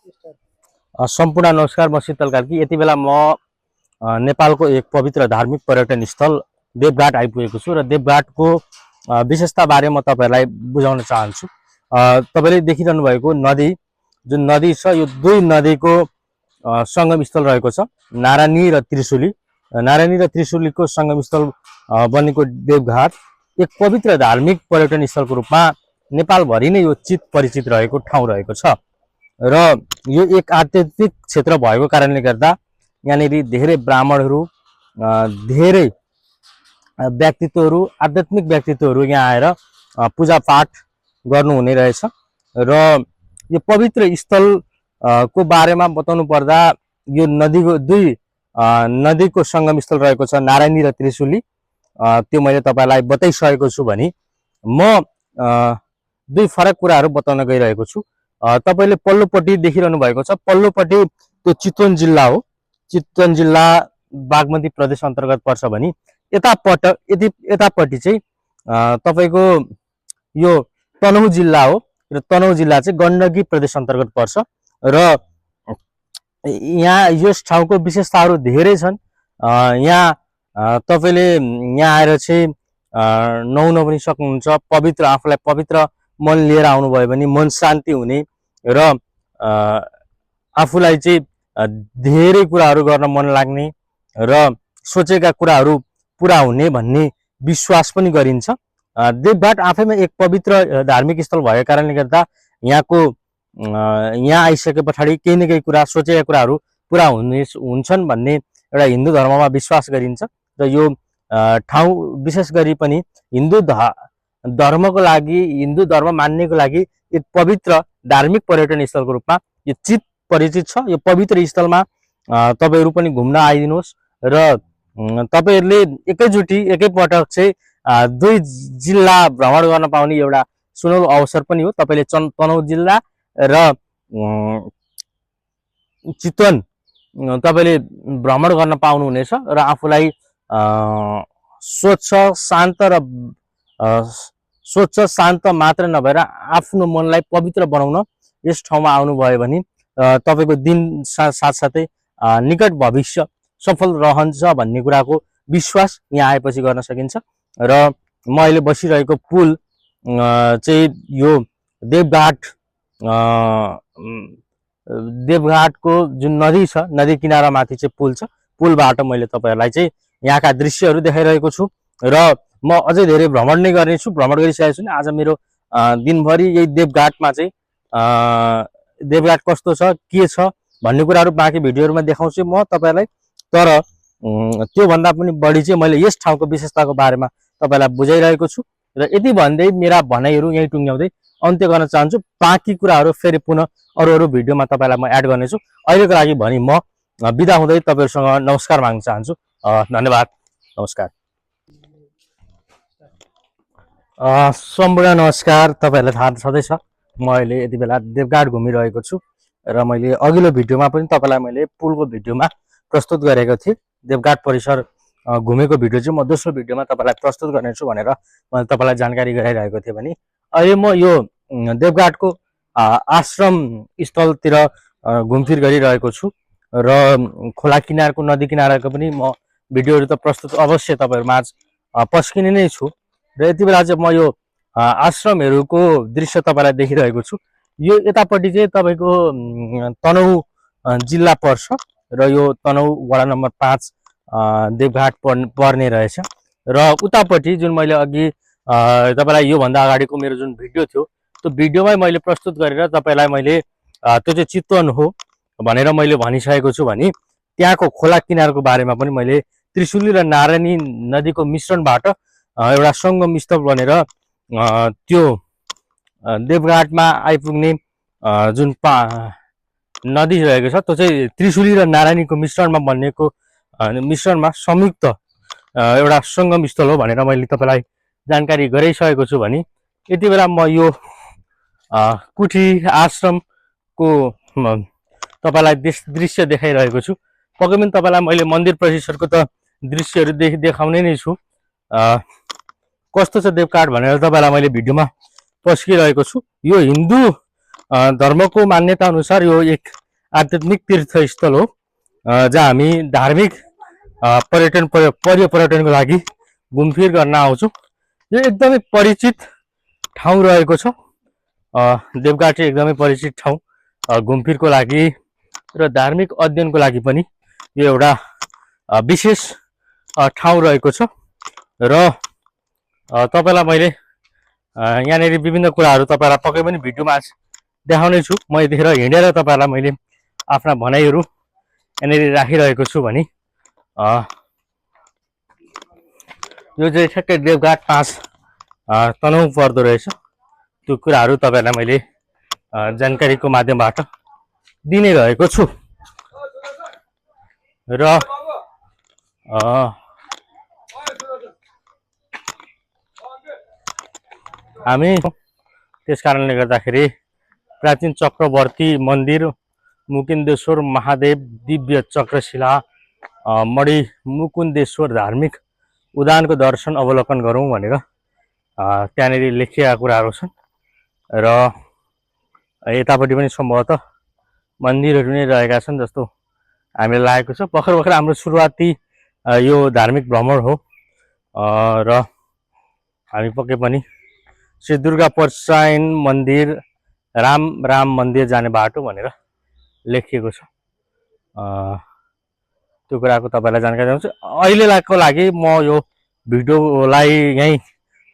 सम्पूर्ण नमस्कार, म शीतल कार्की। यति बेला म नेपालको एक पवित्र धार्मिक पर्यटन स्थल देवघाट आइपुगेको छु र देवघाटको विशेषता बारे म तपाईहरुलाई बुझाउन चाहन्छु। तपाईले देखिरहनु भएको नदी, जुन नदी छ, यो दुई नदीको संगम स्थल रहेको छ, नारायणी र त्रिशुली। नारायणी र त्रिशुलीको संगम स्थल बनेको देवघाट एक पवित्र धार्मिक पर्यटन स्थलको रूपमा नेपालभरि नै यो परिचित रहेको ठाउँ रहेको छ र यो एक आध्यात्मिक क्षेत्र भएको कारणले गर्दा यहाँनिर धेरै ब्राह्मणहरू, धेरै व्यक्तित्वहरू, आध्यात्मिक व्यक्तित्वहरू यहाँ आएर पूजापाठ गर्नु हुने रहेछ। र यो पवित्र स्थल को बारेमा बताउनु पर्दा यो नदीको दुई नदीको संगम स्थल रहेको छ, नारायणी र त्रिशुली। त्यो मैले तपाईलाई बताइसकेको छु भने म दुई फरक कुराहरू बताउन गइरहेको छु। तपाईले पल्लोपट्टि देखिरहनु भएको छ, पल्लोपट्टि त्यो चितवन जिल्ला हो। चितवन जिल्ला बागमती प्रदेश अन्तर्गत पर्छ भने यतापट्टि चाहिँ तपाईको यो तनहुँ जिल्ला हो र तनहुँ जिल्ला चाहिँ गण्डकी प्रदेश अन्तर्गत पर्छ। र यहाँ यस ठाउँको विशेषताहरू धेरै छन्। यहाँ तपाईले यहाँ आएर चाहिँ नुहाउन पनि सक्नुहुन्छ। पवित्र आफूलाई पवित्र मन लिएर आउनुभयो भने मन शान्ति हुने र आफूलाई चाहिँ धेरै कुराहरू गर्न मन लाग्ने र सोचेका कुराहरू पुरा हुने भन्ने विश्वास पनि गरिन्छ। देवघाट आफैमा एक पवित्र धार्मिक स्थल भएको कारणले गर्दा यहाँ आइसके पछाडि केही न केही कुरा, सोचेका कुराहरू पुरा हुन्छन् भन्ने एउटा हिन्दू धर्ममा विश्वास गरिन्छ। र यो ठाउँ विशेष गरी पनि हिन्दू धर्मको लागि, हिन्दू धर्म मान्नेको लागि एक पवित्र धार्मिक पर्यटन स्थलको रूपमा यो परिचित छ। यो पवित्र स्थलमा तपाईहरु पनि घुम्न आइदिनुहोस् र तपाईहरुले एकैचोटी एकैपटक चाहिँ दुई जिल्ला भ्रमण गर्न पाउने एउटा सुनौलो अवसर पनि हो। तपाईले तनहुँ जिल्ला र चितवन तपाईले भ्रमण गर्न पाउनुहुनेछ र आफूलाई स्वच्छ शान्त मात्र नभएर आफ्नो मनलाई पवित्र बनाउन यस ठाउँमा आउनुभयो भने तपाईको दिन साथसाथै निकट भविष्य सफल रहन्छ भन्ने कुराको विश्वास यहाँ आएपछि गर्न सकिन्छ। र म अहिले बसिरहेको पुल चाहिँ यो देवघाटको जुन नदी छ, नदी किनारा माथि चाहिँ पुल छ। पुलबाट मैले तपाईहरुलाई चाहिँ यहाँका दृश्यहरू देखाइरहेको छु र म अझै धेरै भ्रमण नै गर्नेछु, भ्रमण गरिसकेको छु। आज मेरो दिनभरि यही देवघाटमा चाहिँ देवघाट कस्तो छ, के छ भन्ने कुराहरू बाँकी भिडियोहरुमा देखाउँछु म तपाईहरुलाई। तर त्यो भन्दा पनि बढी चाहिँ मैले यस ठाउँको विशेषताको बारेमा तपाईलाई बुझाइरहेको छु र यति भन्दै मेरा भनाइहरू यही टुङ्ग्याउँदै अन्त्य गर्न चाहन्छु। बाँकी कुराहरू फेरि पुनः अरू भिडियोमा तपाईलाई म एड गर्नेछु। अहिलेको लागि भनी म बिदा हुँदै तपाईहरुसँग नमस्कार माग्न चाहन्छु। धन्यवाद, नमस्कार। सम्पूर्ण नमस्कार। तपाईहरुलाई थाहा छँदैछ म अहिले यति बेला देवघाट घुमिरहेको छु र मैले अघिल्लो भिडियोमा पनि तपाईलाई मैले पुलको भिडियोमा प्रस्तुत गरेको थिएँ। देवघाट परिसर घुमेको भिडियो चाहिँ म दोस्रो भिडियोमा तपाईलाई प्रस्तुत गर्नेछु भनेर मैले तपाईलाई जानकारी गराइरहेको थिएँ भने अहिले म यो देवघाटको आश्रम स्थलतिर घुमफिर गरिरहेको छु र खोला किनारको, नदी किनारको पनि म भिडियोहरू त प्रस्तुत अवश्य तपाईहरुमा आज पस्किने नै छु। र यति बेला चाहिँ म यो आश्रमहरूको दृश्य तपाईलाई देखिरहेको छु। यो यतापट्टि चाहिँ तपाईको तनहुँ जिल्ला पर्छ र यो तनहुँ वडा नम्बर 5 देवघाट पर्ने रहेछ। र उतापट्टि जुन मैले अघि तपाईलाई यो भन्दा अगाडिको मेरो जुन भिडियो थियो त्यो भिडियोमै मैले प्रस्तुत गरेर तपाईलाई मैले त्यो चाहिँ चितवन हो भनेर मैले भनिसकेको छु भने त्यहाँको खोला किनारको बारेमा पनि मैले त्रिशुली र नारायणी नदीको मिश्रणबाट एउटा संगम स्थल बनेर त्यो देवघाटमा आइपुग्ने जुन नदी रहेको छ त्यो चाहिँ त्रिशुली र नारायणीको मिश्रणमा बनेको, मिश्रणमा संयुक्त एउटा संगम स्थल हो भनेर मैले तपाईलाई जानकारी गराइसकेको छु भने यति बेला म यो कुठी आश्रमको तपाईलाई दृश्य देखाइरहेको छु। पक्कै पनि तपाईलाई मैले मन्दिर परिसरको त दृश्यहरू देखाउने नै छु। कस्तो छ देवघाट भनेर तपाईलाई मैले भिडियोमा पस्किरहेको छु। यो हिन्दू धर्मको मान्यता अनुसार यो एक आध्यात्मिक तीर्थस्थल हो, जहाँ हामी धार्मिक पर्यटनको लागि घुमफिर गर्न आउँछौँ। यो एकदमै परिचित ठाउँ रहेको छ। देवघाट चाहिँ एकदमै परिचित ठाउँ घुमफिरको लागि र धार्मिक अध्ययनको लागि पनि यो एउटा विशेष ठाउँ रहेको छ। र तपाईँलाई मैले यहाँनिर विभिन्न कुराहरू तपाईँलाई पक्कै पनि भिडियोमा देखाउने छु। म यतिखेर हिँडेर तपाईँहरूलाई मैले आफ्ना भनाइहरू यहाँनिर राखिरहेको छु भने यो चाहिँ ठ्याक्कै देवघाट 5 तनहुँ पर्दो रहेछ। त्यो कुराहरू तपाईँहरूलाई मैले जानकारीको माध्यमबाट दिनै रहेको छु। र हामी त्यस कारणले गर्दाखेरि प्राचीन चक्रवर्ती मन्दिर, मुकुन्देश्वर महादेव दिव्य चक्रशिला, मणि मुकुन्देश्वर धार्मिक उद्यानको दर्शन अवलोकन गरौँ भनेर त्यहाँनिर लेखिएका कुराहरू छन्। र यतापट्टि पनि सम्भवतः मन्दिरहरू नै रहेका छन् जस्तो हामीलाई लागेको छ। भर्खर हाम्रो सुरुवाती यो धार्मिक भ्रमण हो र हामी पक्कै पनि श्री दुर्गा परसाइन मन्दिर, राम मन्दिर जाने बाटो भनेर लेखिएको छ। त्यो कुराको तपाईँलाई जानकारी दिन्छु। अहिलेको लागि म यो भिडियोलाई यहीँ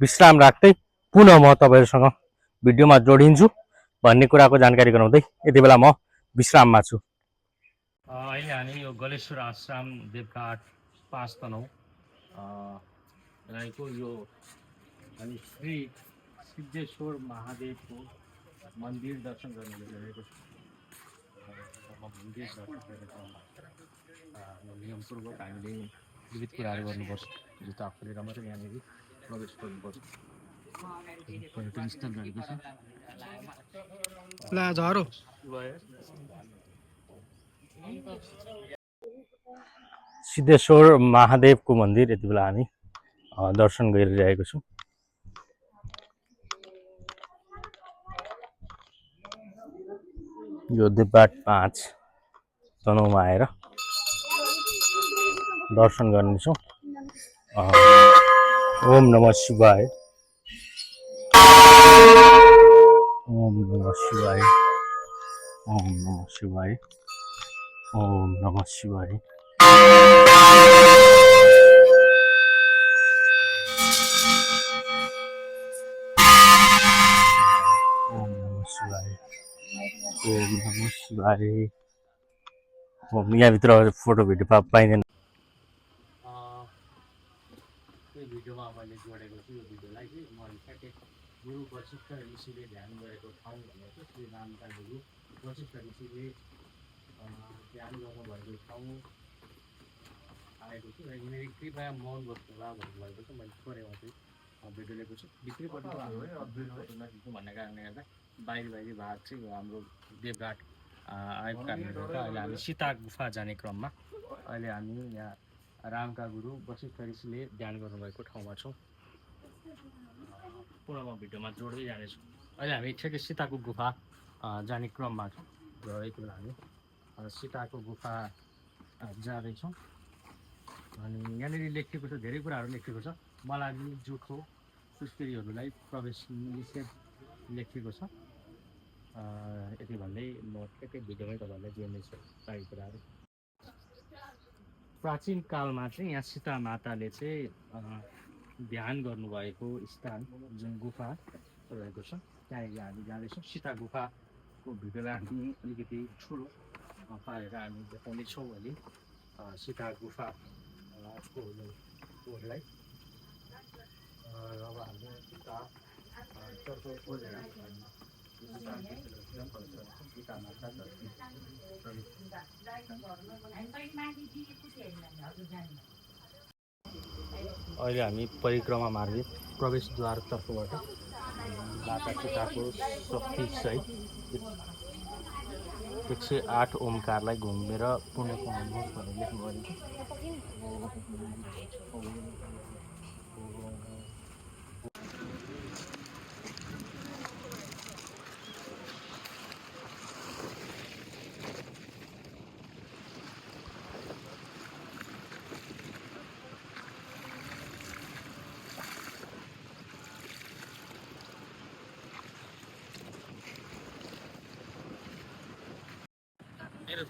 विश्राम राख्दै पुनः म तपाईँहरूसँग भिडियोमा जोडिन्छु भन्ने कुराको जानकारी गराउँदै यति बेला म विश्राममा छु। अहिले हामी यो गलेश्वर आश्रम देवघाट 5 तनहुँ रहेको यो हामी श्री सिद्धेश्वर महादेवको मन्दिर दर्शन गर्न गइरहेको छु। मन्दिर दर्शन नियमपूर्वक हामीले विविध कुराहरू गर्नुपर्छ, जस्तो आफूले मात्रै यहाँनिर प्रवेश गर्नुपर्छ। पर्यटन स्थल रहेको छ। सिद्धेश्वर महादेवको मन्दिर यति बेला हामी दर्शन गरिरहेको छौँ। यो देवघाट 5 तनहुँमा आएर दर्शन गर्नेछौँ। ओम नमः शिवाय, ओम नमः शिवाय, ओम नमः शिवाय, ओम नमः शिवाय। ओम नमः शिवाय, ओम नमः शिवाय। यहाँभित्र फोटो भिडियो पाइँदैन। यो भिडियोमा मैले जोडेको छु। यो भिडियोलाई चाहिँ मैले ठ्याक्कै गुरु वशिष्ठ ऋषिले ध्यान गरेको ठाउँ भनेको श्री रामका गुरु वशिष्ठ ऋषिले ध्यान गर्नुभएको ठाउँ आएको छु। र यहाँनिर कृपया मौन बस्नुहोला भन्नुभएको छ। मैले थोरैमा चाहिँ भिडियो लिएको छु। भित्रीपट्टिको हाम्रो भन्ने कारणले गर्दा बाहिरी भाग चाहिँ हाम्रो देवघाट आएको कारणले गर्दा अहिले हामी सीता गुफा जाने क्रममा अहिले हामी यहाँ रामका गुरु वशिष्ठ ऋषिले ध्यान गर्नुभएको ठाउँमा छौँ। पुनः म भिडियोमा जोड्दै जानेछु। अहिले हामी ठ्याक्कै सीताको गुफा जाने क्रममा छौँ र यति बेला हामी सीताको गुफा जाँदैछौँ। अनि यहाँनिर लेखिएको छ, धेरै कुराहरू लेखिएको छ। मलाई जुठो सुस्पिरीहरूलाई प्रवेश निषेध लेखिएको छ। यति भन्दै म ठ्याक्कै भिडियोमै तपाईँहरूलाई जोड्नेछु बाँकी कुराहरू। प्राचीन कालमा चाहिँ यहाँ सीता माताले चाहिँ ध्यान गर्नुभएको स्थान जुन गुफा रहेको छ त्यहाँनिर हामी जाँदैछौँ। सीता गुफाको भिडियोलाई हामी अलिकति ठुलो पारेर हामी देखाउनेछौँ अहिले सीता गुफाकोलाई। अब हामीले सीता खोजेर अहिले हामी परिक्रमा मार्गी प्रवेशद्वारतर्फबाट माता सीताको शक्ति सहित 108 ओमकारलाई घुमेर पुण्य कमाउनुहोस् भनेर लेख्नु गरेको छ। मेरो